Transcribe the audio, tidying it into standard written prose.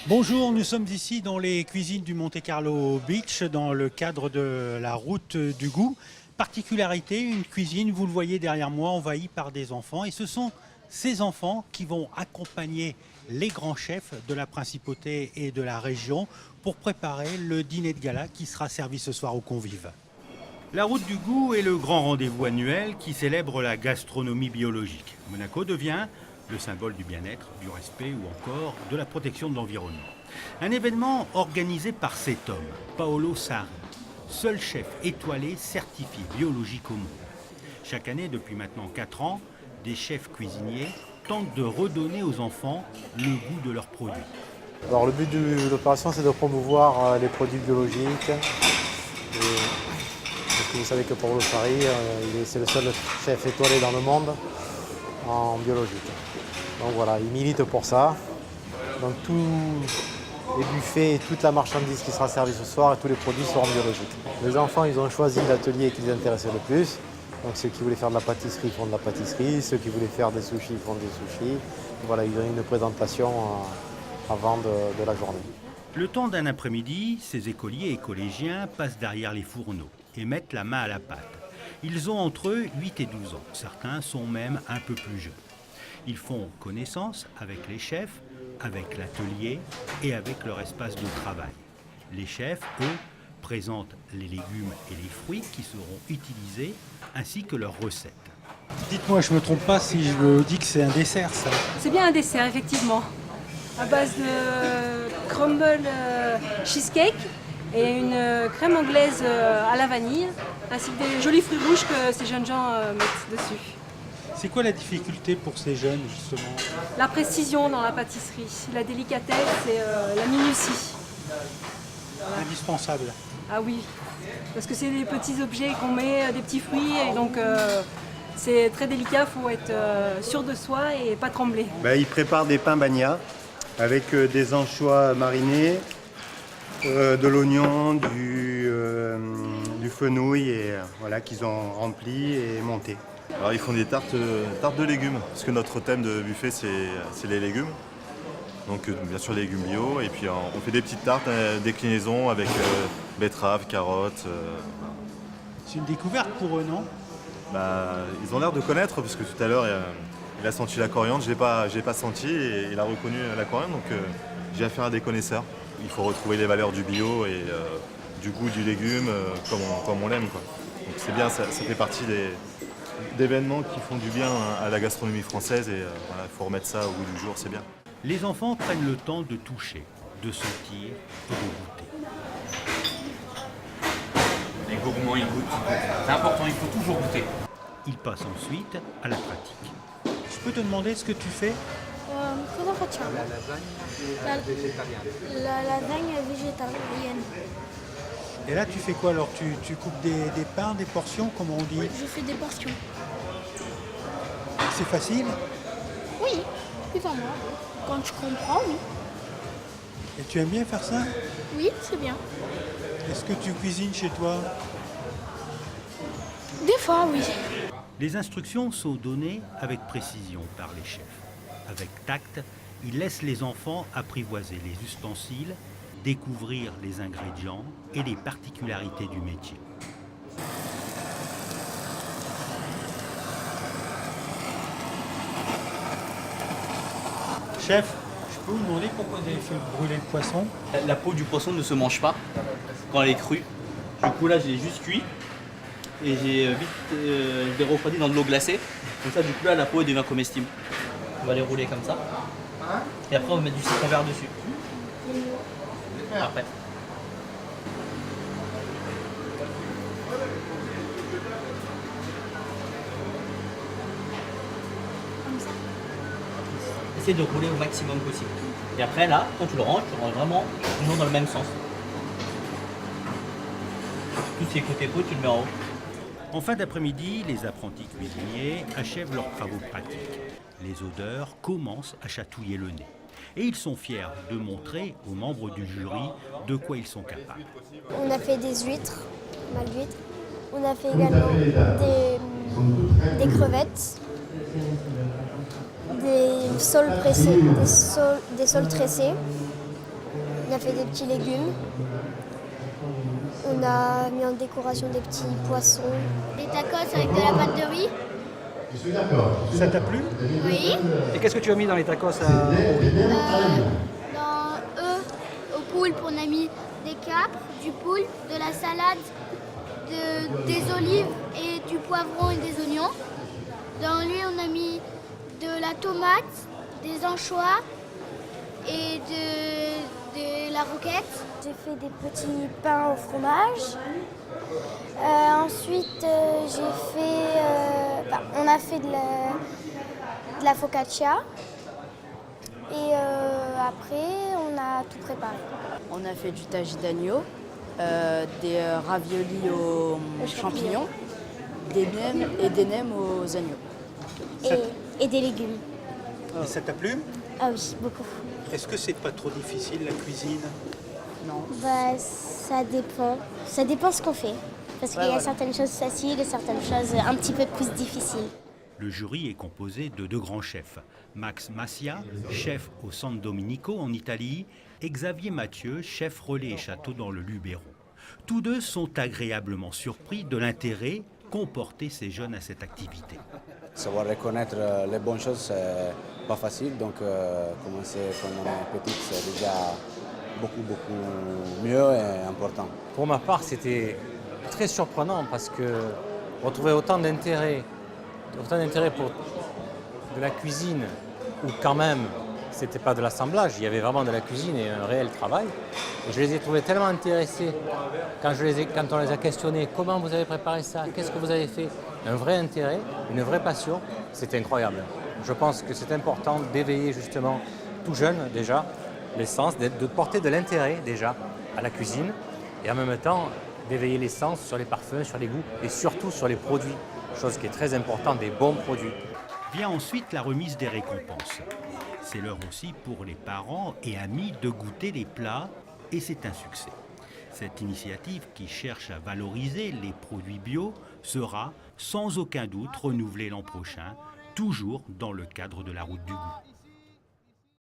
Bonjour, nous sommes ici dans les cuisines du Monte Carlo Beach dans le cadre de la route du goût. Particularité, une cuisine, vous le voyez derrière moi, envahie par des enfants. Et ce sont ces enfants qui vont accompagner les grands chefs de la principauté et de la région pour préparer le dîner de gala qui sera servi ce soir aux convives. La route du goût est le grand rendez-vous annuel qui célèbre la gastronomie biologique. Monaco devient le symbole du bien-être, du respect ou encore de la protection de l'environnement. Un événement organisé par cet homme, Paolo Sarri, seul chef étoilé certifié biologique au monde. Chaque année, depuis maintenant 4 ans, des chefs cuisiniers tentent de redonner aux enfants le goût de leurs produits. Alors le but de l'opération, c'est de promouvoir les produits biologiques. Parce que vous savez que Paolo Sarri, c'est le seul chef étoilé dans le monde en biologique. Donc voilà, il milite pour ça. Donc tous les buffets et toute la marchandise qui sera servie ce soir et tous les produits seront biologiques. Les enfants, ils ont choisi l'atelier qui les intéressait le plus. Donc ceux qui voulaient faire de la pâtisserie font de la pâtisserie, ceux qui voulaient faire des sushis font des sushis. Voilà, ils ont une présentation avant de la journée. Le temps d'un après-midi, ces écoliers et collégiens passent derrière les fourneaux et mettent la main à la pâte. Ils ont entre eux 8 et 12 ans. Certains sont même un peu plus jeunes. Ils font connaissance avec les chefs, avec l'atelier et avec leur espace de travail. Les chefs, eux, présentent les légumes et les fruits qui seront utilisés, ainsi que leurs recettes. Dites-moi, je ne me trompe pas si je vous dis que c'est un dessert, ça? C'est bien un dessert, effectivement, à base de crumble cheesecake et une crème anglaise à la vanille, ainsi que des jolis fruits rouges que ces jeunes gens mettent dessus. C'est quoi la difficulté pour ces jeunes, justement? La précision dans la pâtisserie, la délicatesse et la minutie. Indispensable. Ah oui, parce que c'est des petits objets qu'on met, des petits fruits, et donc c'est très délicat, il faut être sûr de soi et pas trembler. Ils préparent des pains bagna avec des anchois marinés, de l'oignon, du fenouil et voilà, qu'ils ont rempli et monté. Alors ils font des tartes de légumes, parce que notre thème de buffet c'est les légumes. Donc bien sûr les légumes bio, et puis on fait des petites tartes, déclinaisons avec betteraves, carottes. C'est une découverte pour eux, non? Ils ont l'air de connaître, parce que tout à l'heure il a senti la coriandre, je l'ai pas senti, et il a reconnu la coriandre, donc j'ai affaire à des connaisseurs. Il faut retrouver les valeurs du bio et du goût du légume comme on l'aime, quoi. Donc c'est bien, ça fait partie d'événements qui font du bien à la gastronomie française, et voilà, il faut remettre ça au goût du jour, c'est bien. Les enfants prennent le temps de toucher, de sentir et de goûter. Les gourmands, ils goûtent. C'est important, il faut toujours goûter. Ils passent ensuite à la pratique. Je peux te demander ce que tu fais? Cosa facciamo? La lasagna végétarienne. Et là, tu fais quoi alors? Tu coupes des pains, des portions, comment on dit? Je fais des portions. C'est facile? Oui, plus ou moins. Quand je comprends, oui. Et tu aimes bien faire ça? Oui, c'est bien. Est-ce que tu cuisines chez toi? Des fois, oui. Les instructions sont données avec précision par les chefs. Avec tact, ils laissent les enfants apprivoiser les ustensiles, découvrir les ingrédients et les particularités du métier. Chef, je peux vous demander pourquoi vous avez fait brûler le poisson? La peau du poisson ne se mange pas quand elle est crue. Du coup là, je l'ai juste cuit et je l'ai refroidi dans de l'eau glacée. Comme ça, du coup là, la peau elle devient comestible. On va les rouler comme ça. Et après, on va mettre du citron vert dessus. Après. Essaye de rouler au maximum possible. Et après là, quand tu le ranges vraiment toujours dans le même sens. Tous ces côtés peau, tu le mets en haut. En fin d'après-midi, les apprentis cuisiniers achèvent leurs travaux pratiques. Les odeurs commencent à chatouiller le nez. Et ils sont fiers de montrer aux membres du jury de quoi ils sont capables. On a fait des huîtres, mal d'huîtres. On a fait également des crevettes, des sols pressés, des sols tressés. On a fait des petits légumes. On a mis en décoration des petits poissons. Des tacos avec de la pâte de riz. Ça t'a plu? Oui. Et qu'est-ce que tu as mis dans les tacos Dans au poulpe, on a mis des capres, du poulpe, de la salade, des olives et du poivron et des oignons. Dans lui, on a mis de la tomate, des anchois et de la roquette. J'ai fait des petits pains au fromage. Ensuite, on a fait de la focaccia. Et après, on a tout préparé. On a fait du tagine d'agneau, des raviolis aux champignons, des nems aux agneaux. Et des légumes. Et ça t'a plu? Ah oui, beaucoup. Est-ce que c'est pas trop difficile la cuisine? Non. Bah, ça dépend. Ça dépend ce qu'on fait. Parce qu'il y a certaines choses faciles et certaines choses un petit peu plus difficiles. Le jury est composé de 2 grands chefs. Max Massia, chef au San Domenico en Italie, et Xavier Mathieu, chef relais et château dans le Luberon. Tous 2 sont agréablement surpris de l'intérêt qu'ont porté ces jeunes à cette activité. Savoir reconnaître les bonnes choses, c'est pas facile, donc commencer quand on est petit, c'est déjà beaucoup mieux et important. Pour ma part, c'était très surprenant parce que retrouver autant d'intérêt pour de la cuisine, où quand même c'était pas de l'assemblage, il y avait vraiment de la cuisine et un réel travail. Et je les ai trouvés tellement intéressés quand on les a questionnés, comment vous avez préparé ça, qu'est-ce que vous avez fait, un vrai intérêt, une vraie passion, c'est incroyable. Je pense que c'est important d'éveiller justement tout jeune déjà l'essence, de porter de l'intérêt déjà à la cuisine et en même temps d'éveiller l'essence sur les parfums, sur les goûts et surtout sur les produits, chose qui est très importante, des bons produits. Vient ensuite la remise des récompenses. C'est l'heure aussi pour les parents et amis de goûter les plats et c'est un succès. Cette initiative qui cherche à valoriser les produits bio sera sans aucun doute renouvelée l'an prochain, toujours dans le cadre de la Route du Goût.